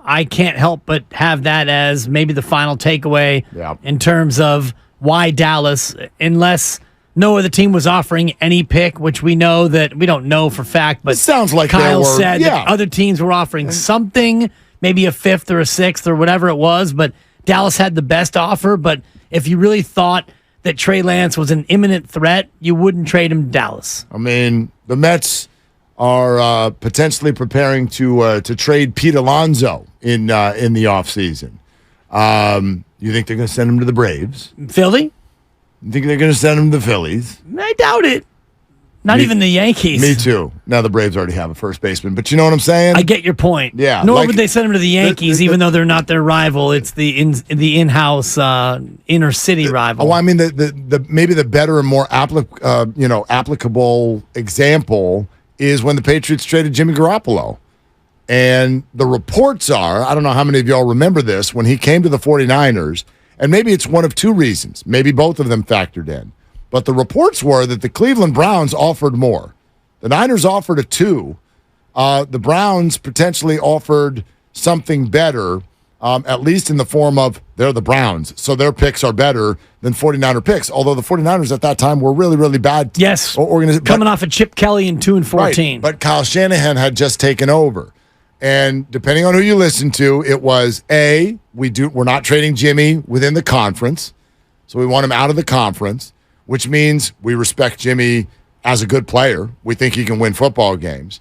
I can't help but have that as maybe the final takeaway Yeah. in terms of why Dallas, unless no other team was offering any pick, which we know that we don't know for fact, but It sounds like Kyle there were, said yeah. that other teams were offering something, maybe a fifth or a sixth or whatever it was, but Dallas had the best offer. But if you really thought that Trey Lance was an imminent threat, you wouldn't trade him to Dallas. I mean, the Mets are potentially preparing to trade Pete Alonso in the offseason. You think they're going to send him to the Braves? Philly? You think they're going to send him to the Phillies? I doubt it. Not even the Yankees. Me too. Now the Braves already have a first baseman, but you know what I'm saying? I get your point. Yeah, Nor like- would they send him to the Yankees, even though they're not their rival. It's the in-house inner city rival. Oh, I mean the maybe the better and more applicable example is when the Patriots traded Jimmy Garoppolo. And the reports are, I don't know how many of y'all remember this, when he came to the 49ers, and maybe it's one of two reasons. Maybe both of them factored in. But the reports were that the Cleveland Browns offered more. The Niners offered a 2. The Browns potentially offered something better, at least in the form of they're the Browns, so their picks are better than 49er picks, although the 49ers at that time were really, really bad. Yes, coming off of Chip Kelly in 2-14. Right, but Kyle Shanahan had just taken over. And depending on who you listen to, it was, we're not trading Jimmy within the conference, so we want him out of the conference, which means we respect Jimmy as a good player. We think he can win football games.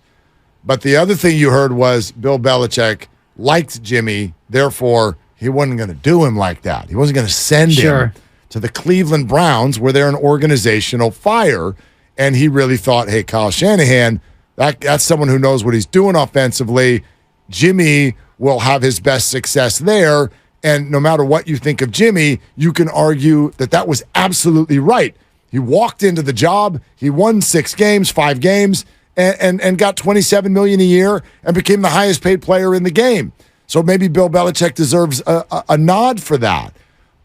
But the other thing you heard was Bill Belichick liked Jimmy, therefore he wasn't going to do him like that. He wasn't going to send him to the Cleveland Browns where they're an organizational fire. And he really thought, hey, Kyle Shanahan, that's someone who knows what he's doing offensively. Jimmy will have his best success there. And no matter what you think of Jimmy, you can argue that was absolutely right. He walked into the job. He won 5 games, and got $27 million a year and became the highest paid player in the game. So maybe Bill Belichick deserves a nod for that.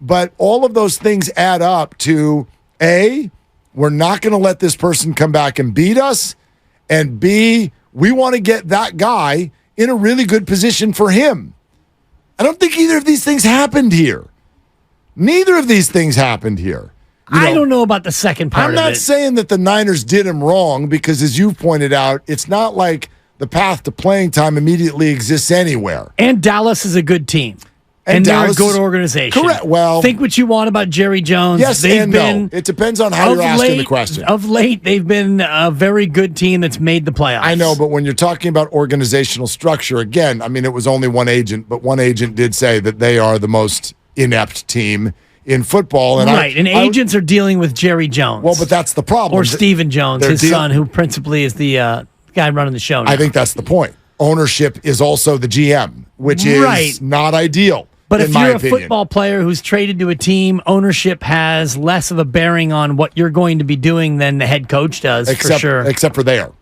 But all of those things add up to, A, we're not going to let this person come back and beat us, and B, we want to get that guy in a really good position for him. I don't think either of these things happened here. Neither of these things happened here. I don't know about the second part of it. I'm not saying that the Niners did him wrong because, as you've pointed out, it's not like the path to playing time immediately exists anywhere. And Dallas is a good team. And they're a good organization. Correct. Well, think what you want about Jerry Jones. Yes, no. It depends on how you're asking the question. Of late, they've been a very good team that's made the playoffs. I know, but when you're talking about organizational structure, again, I mean, it was only one agent, but one agent did say that they are the most inept team in football. And agents are dealing with Jerry Jones. Well, but that's the problem. Or Stephen Jones, his son, who principally is the guy running the show now. I think that's the point. Ownership is also the GM, which is not ideal. But if you're a football player who's traded to a team, ownership has less of a bearing on what you're going to be doing than the head coach does, for sure. Except for there.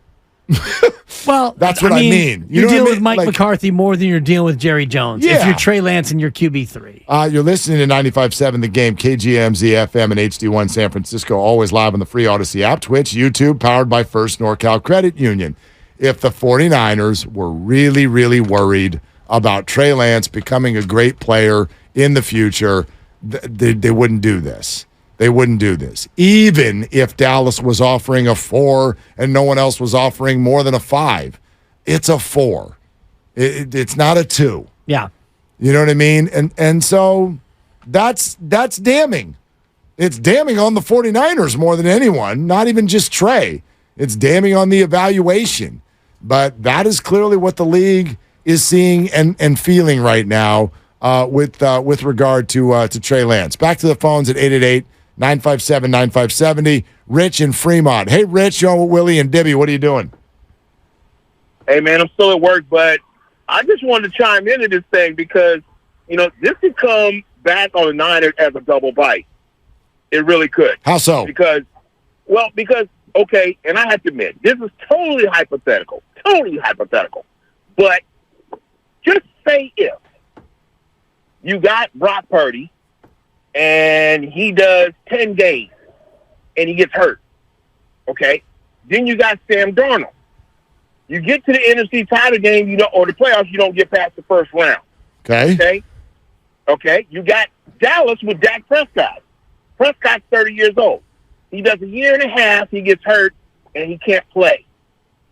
Well, that's what I mean. You're dealing with Mike McCarthy more than you're dealing with Jerry Jones. Yeah. If you're Trey Lance and you're QB3. You're listening to 95.7 The Game, KGMZ FM and HD1 San Francisco, always live on the free Odyssey app, Twitch, YouTube, powered by First NorCal Credit Union. If the 49ers were really, really worried about Trey Lance becoming a great player in the future, they wouldn't do this. They wouldn't do this. Even if Dallas was offering a 4 and no one else was offering more than a 5, it's a 4. It's not a 2. Yeah. You know what I mean? And so that's damning. It's damning on the 49ers more than anyone, not even just Trey. It's damning on the evaluation. But that is clearly what the league is seeing and feeling right now with regard to Trey Lance. Back to the phones at 888-957-9570. Rich in Fremont. Hey, Rich, you're on with Willie and Dibby. What are you doing? Hey, man, I'm still at work, but I just wanted to chime into this thing because, this could come back on the Niners as a double bite. It really could. How so? Because, okay, and I have to admit, this is totally hypothetical. But just say if you got Brock Purdy and he does 10 games and he gets hurt, okay? Then you got Sam Darnold. You get to the NFC title game, or the playoffs, you don't get past the first round. Okay. Okay. You got Dallas with Dak Prescott. Prescott's 30 years old. He does a year and a half, he gets hurt, and he can't play.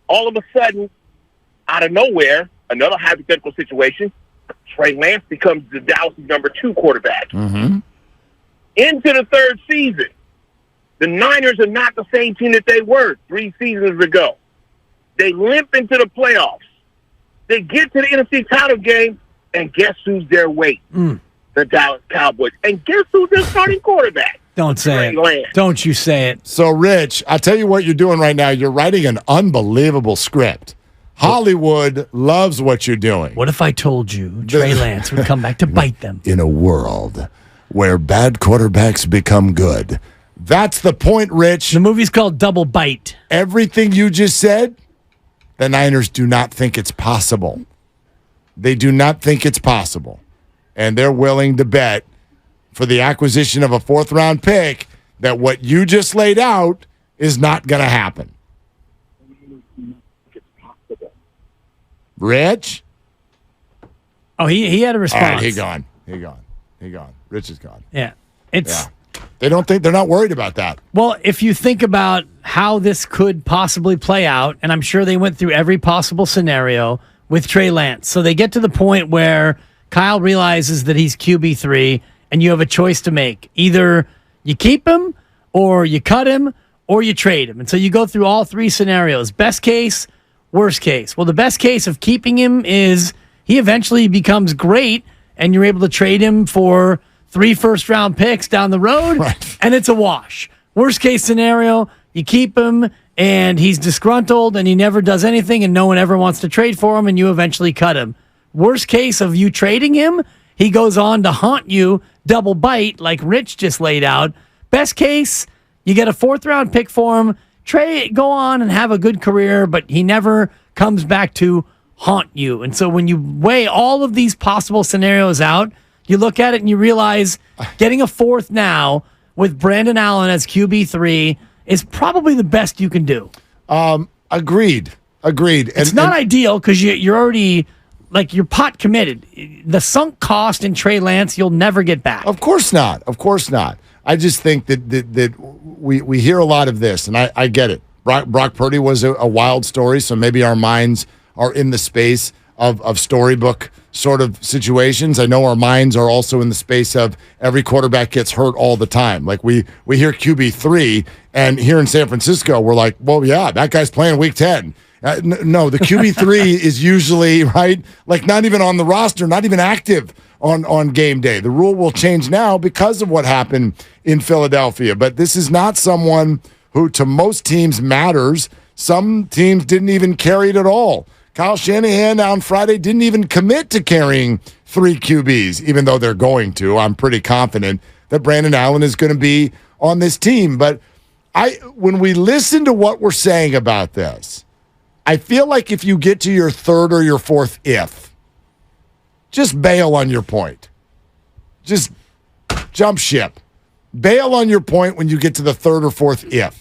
All of a sudden, out of nowhere, another hypothetical situation, Trey Lance becomes the Dallas' number 2 quarterback. Mm-hmm. Into the third season, the Niners are not the same team that they were 3 seasons ago. They limp into the playoffs. They get to the NFC title game, and guess who's their weight? The Dallas Cowboys. And guess who's their starting quarterback? Don't say Trey it. Lance. Don't you say it. So, Rich, I'll tell you what you're doing right now. You're writing an unbelievable script. Hollywood loves what you're doing. What if I told you Trey Lance would come back to bite them? In a world where bad quarterbacks become good. That's the point, Rich. The movie's called Double Bite. Everything you just said, the Niners do not think it's possible. They do not think it's possible. And they're willing to bet for the acquisition of a 4th-round pick that what you just laid out is not going to happen. Rich? Oh, he had a response. All right, he gone. Rich is gone. Yeah. It's Yeah. They're not worried about that. Well, if you think about how this could possibly play out, and I'm sure they went through every possible scenario with Trey Lance. So they get to the point where Kyle realizes that he's QB3 and you have a choice to make. Either you keep him or you cut him or you trade him. And so you go through all 3 scenarios. Best case, worst case. Well, the best case of keeping him is he eventually becomes great and you're able to trade him for 3 first-round picks down the road, Right. and it's a wash. Worst case scenario, you keep him and he's disgruntled and he never does anything and no one ever wants to trade for him and you eventually cut him. Worst case of you trading him, he goes on to haunt you, double bite like Rich just laid out. Best case, you get a 4th-round pick for him, go on and have a good career, but he never comes back to haunt you. And so when you weigh all of these possible scenarios out, you look at it and you realize getting a 4th now with Brandon Allen as QB3 is probably the best you can do. Agreed. It's not ideal because you're already, you're pot committed. The sunk cost in Trey Lance, you'll never get back. Of course not. I just think that we hear a lot of this, and I get it. Brock Purdy was a wild story, so maybe our minds are in the space of storybook sort of situations. I know our minds are also in the space of every quarterback gets hurt all the time. Like we hear QB3, and here in San Francisco, we're like, well, yeah, that guy's playing week 10. No, the QB3 is usually, right, not even on the roster, not even active on game day. The rule will change now because of what happened in Philadelphia. But this is not someone who to most teams matters. Some teams didn't even carry it at all. Kyle Shanahan on Friday didn't even commit to carrying 3 QBs, even though they're going to. I'm pretty confident that Brandon Allen is going to be on this team. But when we listen to what we're saying about this, I feel like if you get to your 3rd or your 4th just bail on your point. Just jump ship. Bail on your point when you get to the 3rd or 4th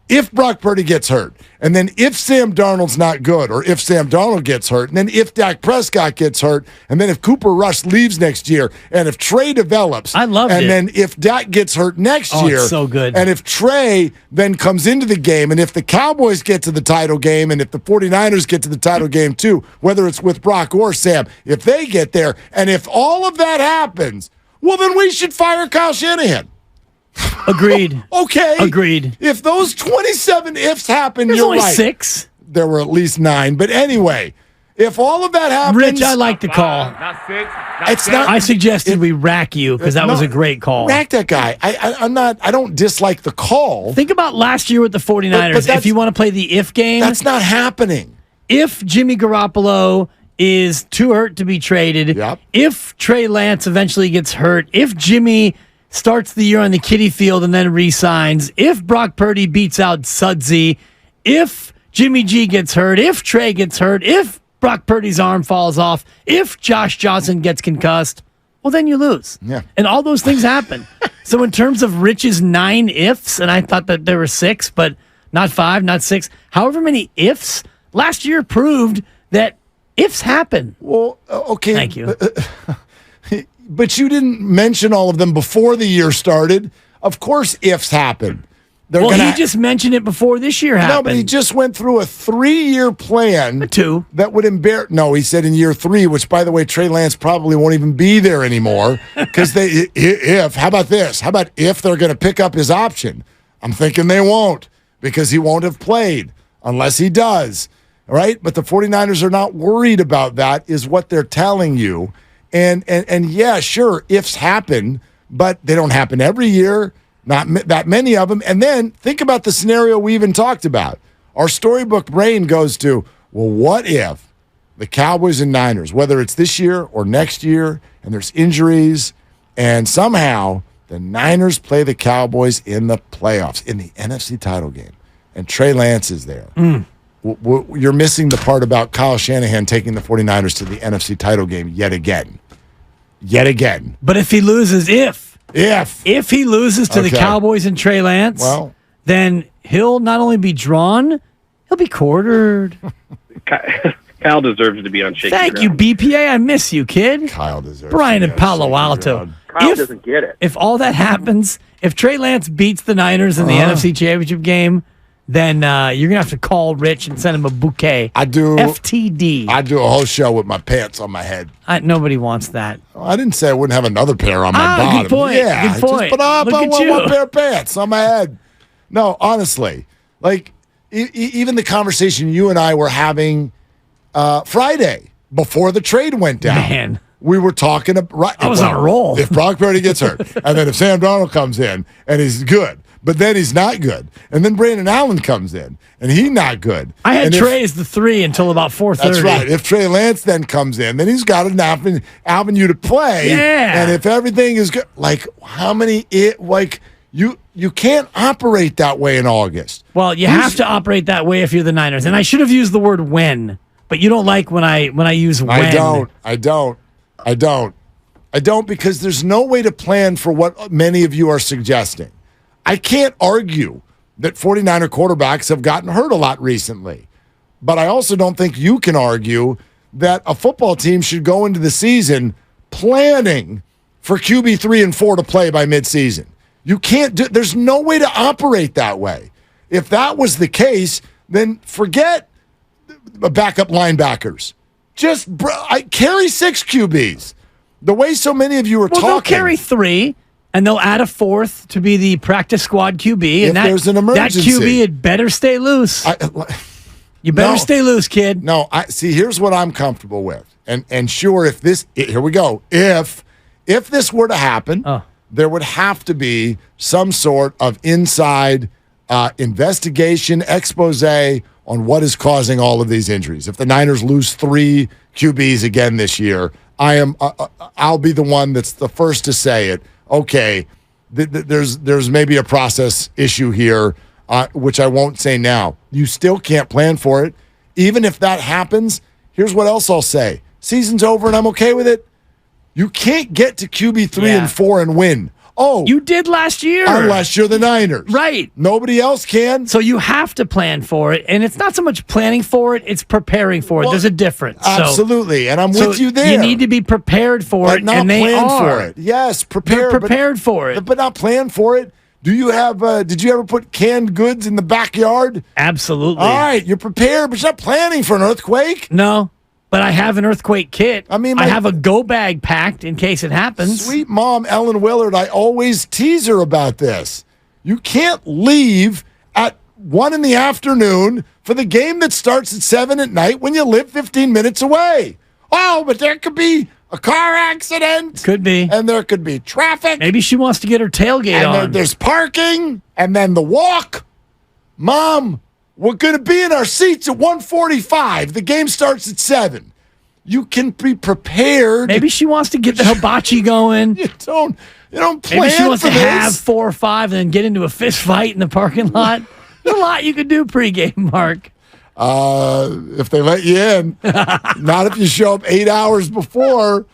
if Brock Purdy gets hurt, and then if Sam Darnold's not good, or if Sam Darnold gets hurt, and then if Dak Prescott gets hurt, and then if Cooper Rush leaves next year, and if Trey develops, I loved and it. then if Dak gets hurt next year, it's so good. And if Trey then comes into the game, and if the Cowboys get to the title game, and if the 49ers get to the title game too, whether it's with Brock or Sam, if they get there, and if all of that happens, well, then we should fire Kyle Shanahan. Agreed. Okay. Agreed. If those 27 ifs happen, There's you're only right. 6. There were at least 9. But anyway, if all of that happens, Rich, I like the call. Not 6. It's not. I suggested we rack you because that was a great call. Rack that guy. I'm not. I don't dislike the call. Think about last year with the 49ers. But If you want to play the if game, That's not happening. if Jimmy Garoppolo is too hurt to be traded, Yep. if Trey Lance eventually gets hurt, if Jimmy starts the year on the kiddie field and then re-signs, if Brock Purdy beats out Sudsy, if Jimmy G gets hurt, if Trey gets hurt, if Brock Purdy's arm falls off, if Josh Johnson gets concussed, well, then you lose. Yeah. And all those things happen. So in terms of Rich's 9 ifs, and I thought that there were 6, but not 5, not 6, however many ifs, last year proved that ifs happen. Well, okay. Thank you. But you didn't mention all of them before the year started. Of course, ifs happen. He just mentioned it before this year happened. No, but he just went through a 3-year plan. 2. That would embarrass. No, he said in year 3, which, by the way, Trey Lance probably won't even be there anymore. Because how about this? How about if they're going to pick up his option? I'm thinking they won't, because he won't have played unless he does. All right? But the 49ers are not worried about that, is what they're telling you. And yeah, sure, ifs happen, but they don't happen every year. Not that many of them. And then think about the scenario we even talked about. Our storybook brain goes to, well, what if the Cowboys and Niners, whether it's this year or next year, and there's injuries, and somehow the Niners play the Cowboys in the playoffs, in the NFC title game, and Trey Lance is there. You're missing the part about Kyle Shanahan taking the 49ers to the NFC title game yet again. Yet again. But if he loses, if he loses to the Cowboys and Trey Lance, then he'll not only be drawn, he'll be quartered. Kyle deserves to be on shaky Thank ground. you, BPA. I miss you, kid. Kyle deserves Brian to be in Palo on shaky Alto. ground. Kyle doesn't get it. If all that happens, if Trey Lance beats the Niners in the NFC Championship game, then you're going to have to call Rich and send him a bouquet. I do. FTD. I do a whole show with my pants on my head. Nobody wants that. I didn't say I wouldn't have another pair on my bottom. Good point. Yeah, Good point. just put up Look on at one you. pair of pants on my head. No, honestly, like even the conversation you and I were having Friday before the trade went down. Man. We were talking about. I was on a roll. If Brock Purdy gets hurt, and then if Sam Darnold comes in and he's good, but then he's not good, and then Brandon Allen comes in and he's not good. I had and Trey as the 3 until about 4:30. That's right. If Trey Lance then comes in, then he's got an avenue to play. Yeah. And if everything is good, like how many? You can't operate that way in August. Well, you have to operate that way if you're the Niners. And I should have used the word when, but you don't like when I use when. I don't because there's no way to plan for what many of you are suggesting. I can't argue that 49er quarterbacks have gotten hurt a lot recently. But I also don't think you can argue that a football team should go into the season planning for QB 3 and 4 to play by midseason. You can't do. There's no way to operate that way. If that was the case, then forget backup linebackers. Just carry 6 QBs. The way so many of you are talking. They'll carry 3, and they'll add a 4th to be the practice squad QB. And there's an emergency. That QB had better stay loose. You better stay loose, kid. No, see, here's what I'm comfortable with. And sure, here we go. If this were to happen, there would have to be some sort of inside investigation, expose on what is causing all of these injuries. If the Niners lose 3 QBs again this year, I'll be the one that's the first to say it. Okay, there's maybe a process issue here, which I won't say now. You still can't plan for it. Even if that happens, here's what else I'll say. Season's over and I'm okay with it. You can't get to QB 3 and 4 and win. Oh, you did last year. Unless you're the Niners. Right. Nobody else can. So you have to plan for it. And it's not so much planning for it, it's preparing for it. There's a difference. Absolutely. And I'm with you there. You need to be prepared for it. Not and they plan are. for it. Yes, prepared. They're prepared for it. But not plan for it. Do you have, did you ever put canned goods in the backyard? Absolutely. All right, you're prepared, but you're not planning for an earthquake. No. But I have an earthquake kit. I mean, I have a go bag packed in case it happens. Sweet mom, Ellen Willard, I always tease her about this. You can't leave at 1 in the afternoon for the game that starts at 7 at night when you live 15 minutes away. Oh, but there could be a car accident. Could be. And there could be traffic. Maybe she wants to get her tailgate on. And there's parking. And then the walk. Mom, we're going to be in our seats at 1:45. The game starts at 7. You can be prepared. Maybe she wants to get the hibachi going. You don't plan Maybe she wants for to this. have 4 or 5 and then get into a fist fight in the parking lot. There's a lot you could do pregame, Mark. If they let you in. Not if you show up 8 hours before.